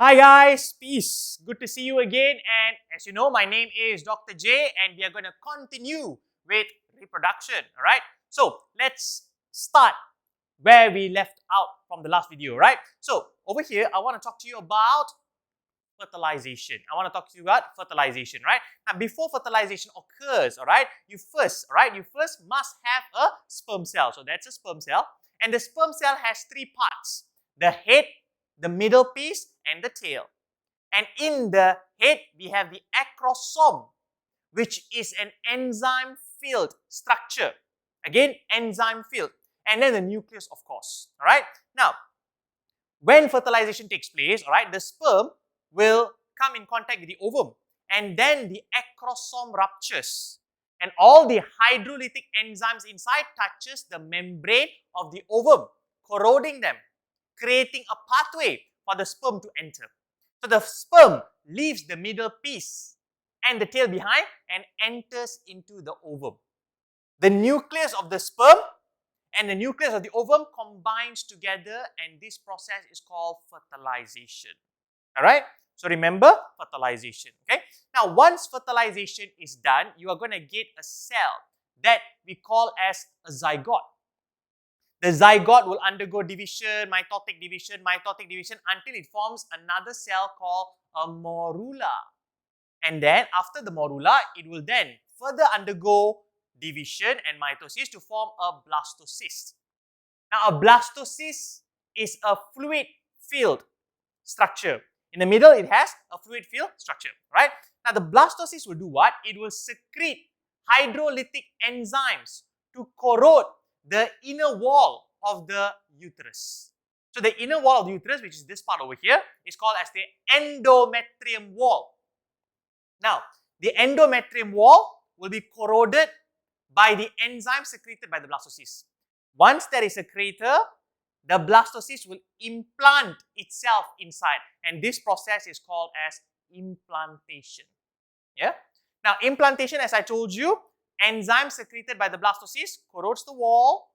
Hi guys, peace. Good to see you again. And as you know, my name is Dr. J and we are going to continue with reproduction. Alright, so let's start where we left out from the last video. Right, so over here, I want to talk to you about fertilization. I want to talk to you about fertilization. Right, now before fertilization occurs, you first must have a sperm cell. So that's a sperm cell, and the sperm cell has three parts: the head, the middle piece, and the tail. And in the head, we have the acrosome, which is an enzyme-filled structure. Again, enzyme-filled. And then the nucleus, of course. Alright? Now, when fertilization takes place, the sperm will come in contact with the ovum. And then the acrosome ruptures. And all the hydrolytic enzymes inside touches the membrane of the ovum, corroding them, creating a pathway for the sperm to enter. So the sperm leaves the middle piece and the tail behind and enters into the ovum. The nucleus of the sperm and the nucleus of the ovum combines together, and this process is called fertilization. Alright? So remember, fertilization. Okay? Now, once fertilization is done, you are going to get a cell that we call as a zygote. The zygote will undergo division, mitotic division, until it forms another cell called a morula. And then after the morula, it will then further undergo division and mitosis to form a blastocyst. Now, a blastocyst is a fluid-filled structure. In the middle, it has a fluid-filled structure, right? Now, the blastocyst will do what? It will secrete hydrolytic enzymes to corrode the inner wall of the uterus. So the inner wall of the uterus, which is this part over here, is called as the endometrium wall. Now, the endometrium wall will be corroded by the enzyme secreted by the blastocyst. Once there is a crater, the blastocyst will implant itself inside, and this process is called as implantation. Yeah? Now, implantation, as I told you, enzyme secreted by the blastocyst corrodes the wall,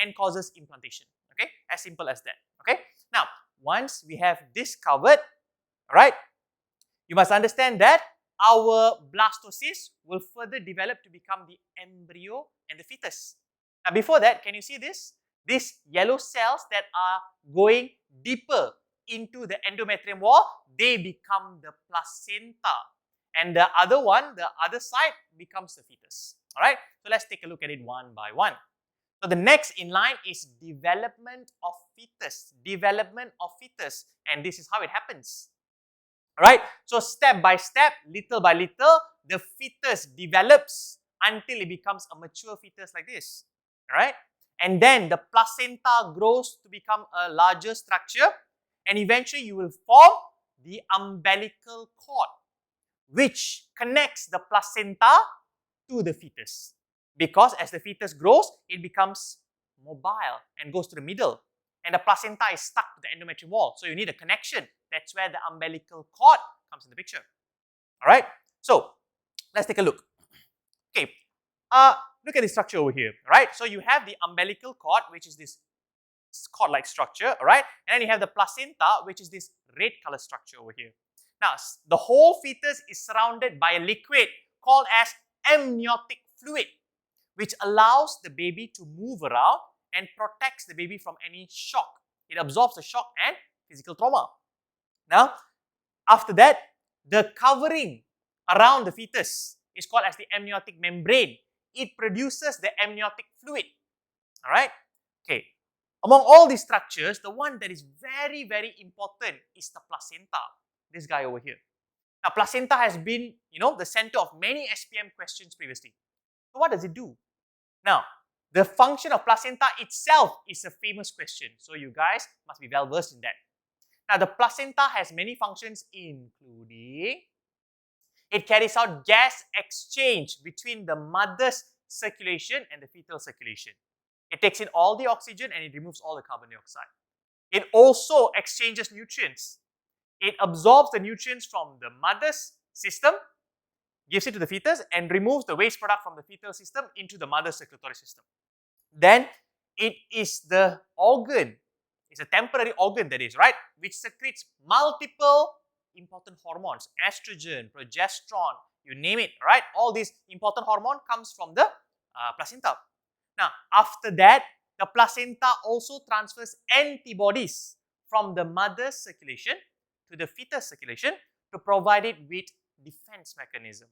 and causes implantation. Okay, as simple as that. Okay. Now, once we have this covered, you must understand that our blastocyst will further develop to become the embryo and the fetus. Now, before that, can you see this? These yellow cells that are going deeper into the endometrium wall, they become the placenta. And the other one, the other side, becomes the fetus. Alright, so let's take a look at it one by one. So the next in line is development of fetus. Development of fetus. And this is how it happens. Alright, so step by step, little by little, the fetus develops until it becomes a mature fetus like this. Alright, and then the placenta grows to become a larger structure, and eventually you will form the umbilical cord, which connects the placenta to the fetus. Because as the fetus grows, it becomes mobile and goes to the middle. And the placenta is stuck to the endometrium wall. So you need a connection. That's where the umbilical cord comes in the picture. Alright? So, let's take a look. Okay. Look at the structure over here. Right? So you have the umbilical cord, which is this cord-like structure. Alright? And then you have the placenta, which is this red color structure over here. Now, the whole fetus is surrounded by a liquid called as amniotic fluid, which allows the baby to move around and protects the baby from any shock. It absorbs the shock and physical trauma. Now, after that, the covering around the fetus is called as the amniotic membrane. It produces the amniotic fluid. Alright? Okay. Among all these structures, the one that is very, very important is the placenta. This guy over here. Now, placenta has been, the center of many SPM questions previously. So, what does it do? Now, the function of placenta itself is a famous question. So, you guys must be well versed in that. Now, the placenta has many functions, including it carries out gas exchange between the mother's circulation and the fetal circulation. It takes in all the oxygen and it removes all the carbon dioxide. It also exchanges nutrients. It absorbs the nutrients from the mother's system, gives it to the fetus, and removes the waste product from the fetal system into the mother's circulatory system. Then, it is the organ It's a temporary organ, that is, right? Which secretes multiple important hormones, estrogen, progesterone, you name it, right? All these important hormone comes from the placenta. Now, after that, the placenta also transfers antibodies from the mother's circulation to the fetus circulation to provide it with defense mechanism.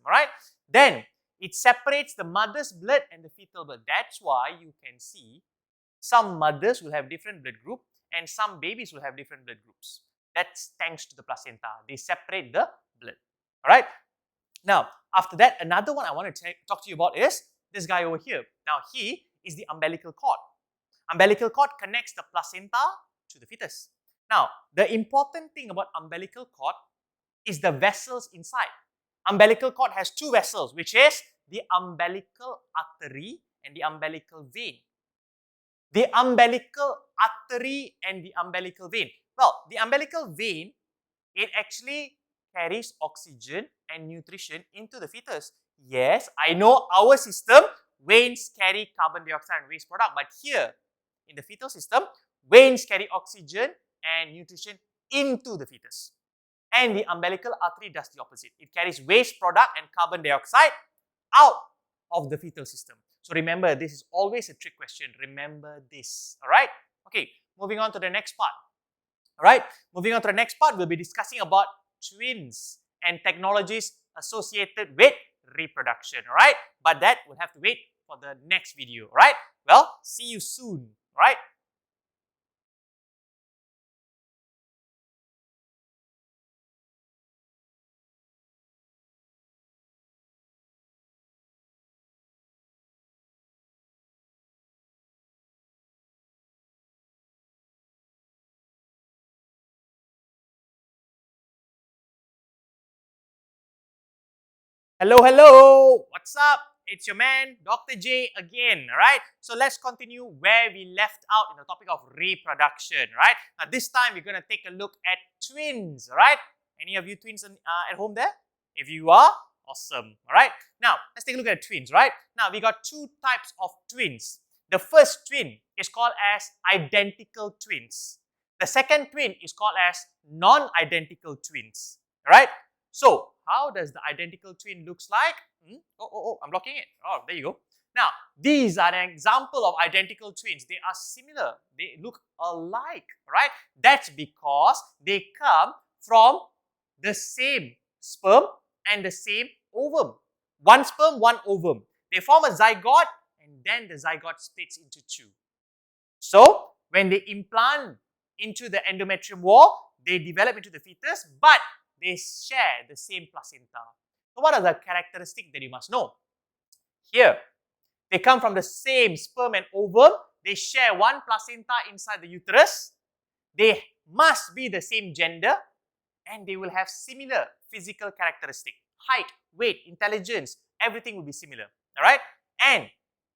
Alright? Then, it separates the mother's blood and the fetal blood. That's why you can see some mothers will have different blood group and some babies will have different blood groups. That's thanks to the placenta. They separate the blood. Alright? Now, after that, another one I want to talk to you about is this guy over here. Now, he is the umbilical cord. Umbilical cord connects the placenta to the fetus. Now, the important thing about umbilical cord is the vessels inside. Umbilical cord has two vessels, which is the umbilical artery and the umbilical vein. The umbilical artery and the umbilical vein. Well, the umbilical vein, it actually carries oxygen and nutrition into the fetus. Yes, I know our system, veins carry carbon dioxide and waste product, but here in the fetal system, veins carry oxygen and nutrition into the fetus. And the umbilical artery does the opposite. It carries waste product and carbon dioxide out of the fetal system. So remember, this is always a trick question. Remember this. Alright? Okay, moving on to the next part. Alright, moving on to the next part, we'll be discussing about twins and technologies associated with reproduction. Alright? But that will have to wait for the next video. Alright? Well, see you soon. Alright? Hello, hello! What's up? It's your man, Dr. J again, alright? So let's continue where we left out in the topic of reproduction, right? Now this time we're going to take a look at twins, alright? Any of you twins at home there? If you are, awesome, alright? Now, let's take a look at twins, right? Now, we got two types of twins. The first twin is called as identical twins. The second twin is called as non-identical twins, alright? So, how does the identical twin looks like? I'm blocking it. Oh, there you go. Now, these are an example of identical twins. They are similar. They look alike, right? That's because they come from the same sperm and the same ovum. One sperm, one ovum. They form a zygote and then the zygote splits into two. So, when they implant into the endometrium wall, they develop into the fetus, but they share the same placenta. So what are the characteristics that you must know? Here, they come from the same sperm and ovum. They share one placenta inside the uterus. They must be the same gender and they will have similar physical characteristics. Height, weight, intelligence, everything will be similar. Alright? And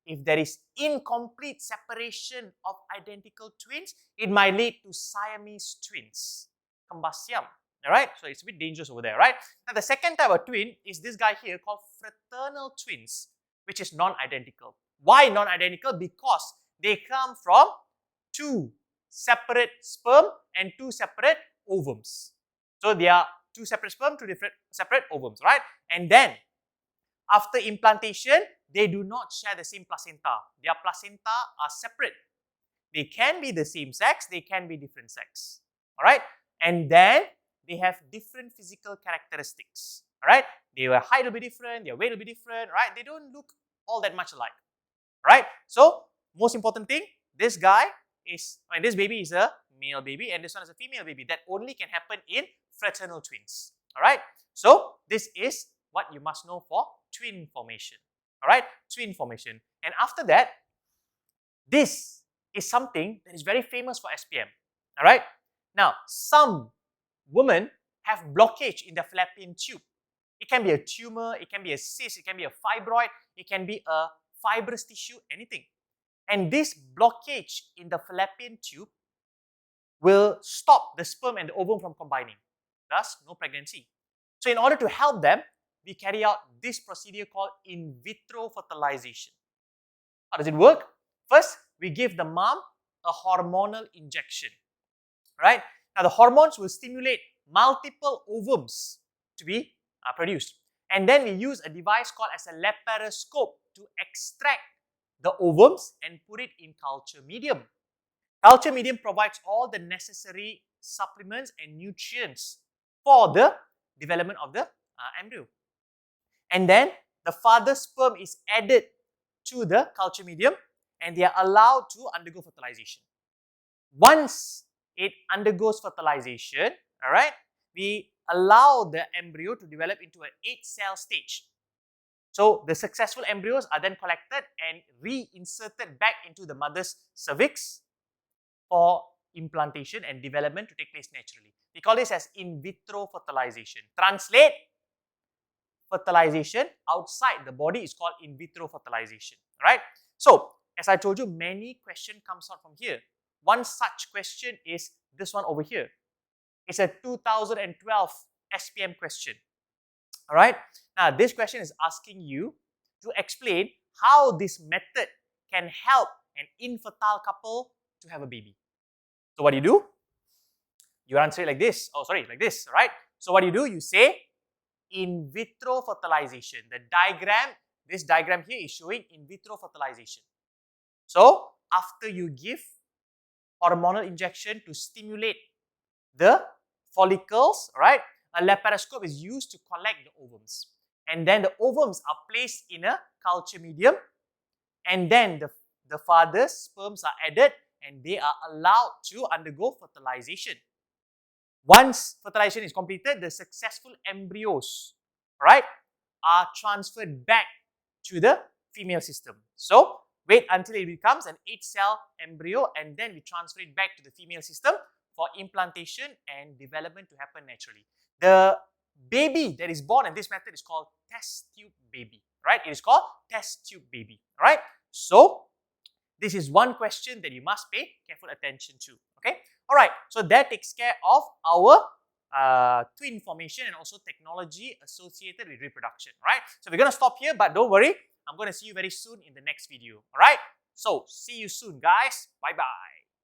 if there is incomplete separation of identical twins, it might lead to Siamese twins. Kembar Siam. Alright, so it's a bit dangerous over there, right? Now, the second type of twin is this guy here called fraternal twins, which is non-identical. Why non-identical? Because they come from two separate sperm and two separate ovums. So, they are two separate sperm, two different separate ovums, right? And then, after implantation, they do not share the same placenta. Their placenta are separate. They can be the same sex, they can be different sex. Alright? And then, they have different physical characteristics, alright? Their height will be different, their weight will be different, right? They don't look all that much alike, right? So, most important thing, this baby is a male baby and this one is a female baby. That only can happen in fraternal twins, alright? So, this is what you must know for twin formation, alright? Twin formation. And after that, this is something that is very famous for SPM, alright? Now, some women have blockage in the fallopian tube. It can be a tumor, it can be a cyst, it can be a fibroid, it can be a fibrous tissue, anything. And this blockage in the fallopian tube will stop the sperm and the ovum from combining. Thus, no pregnancy. So, in order to help them, we carry out this procedure called in vitro fertilization. How does it work? First, we give the mom a hormonal injection, right? Now, the hormones will stimulate multiple ovums to be produced. And then we use a device called as a laparoscope to extract the ovums and put it in culture medium. Culture medium provides all the necessary supplements and nutrients for the development of the embryo. And then the father's sperm is added to the culture medium and they are allowed to undergo fertilization. Once it undergoes fertilization, all right, we allow the embryo to develop into an 8-cell stage. So the successful embryos are then collected and reinserted back into the mother's cervix for implantation and development to take place naturally. We call this as in vitro fertilization. Translate, fertilization outside the body is called in vitro fertilization, right? So, as I told you, many questions comes out from here. One such question is this one over here. It's a 2012 SPM question, all right? Now, this question is asking you to explain how this method can help an infertile couple to have a baby. So, what do? You answer it like this. Oh, sorry, like this, right? So, what do? You say in vitro fertilization. The diagram, this diagram here is showing in vitro fertilization. So, after you give hormonal injection to stimulate the follicles, right? A laparoscope is used to collect the ovums. And then the ovums are placed in a culture medium. And then the father's sperms are added and they are allowed to undergo fertilization. Once fertilization is completed, the successful embryos, right, are transferred back to the female system. So, wait until it becomes an 8-cell embryo and then we transfer it back to the female system for implantation and development to happen naturally. The baby that is born in this method is called test tube baby, right? It is called test tube baby, right? So, this is one question that you must pay careful attention to, okay? All right, so that takes care of our twin formation and also technology associated with reproduction, right? So we're going to stop here, but don't worry, I'm going to see you very soon in the next video, all right? So see you soon, guys. Bye-bye.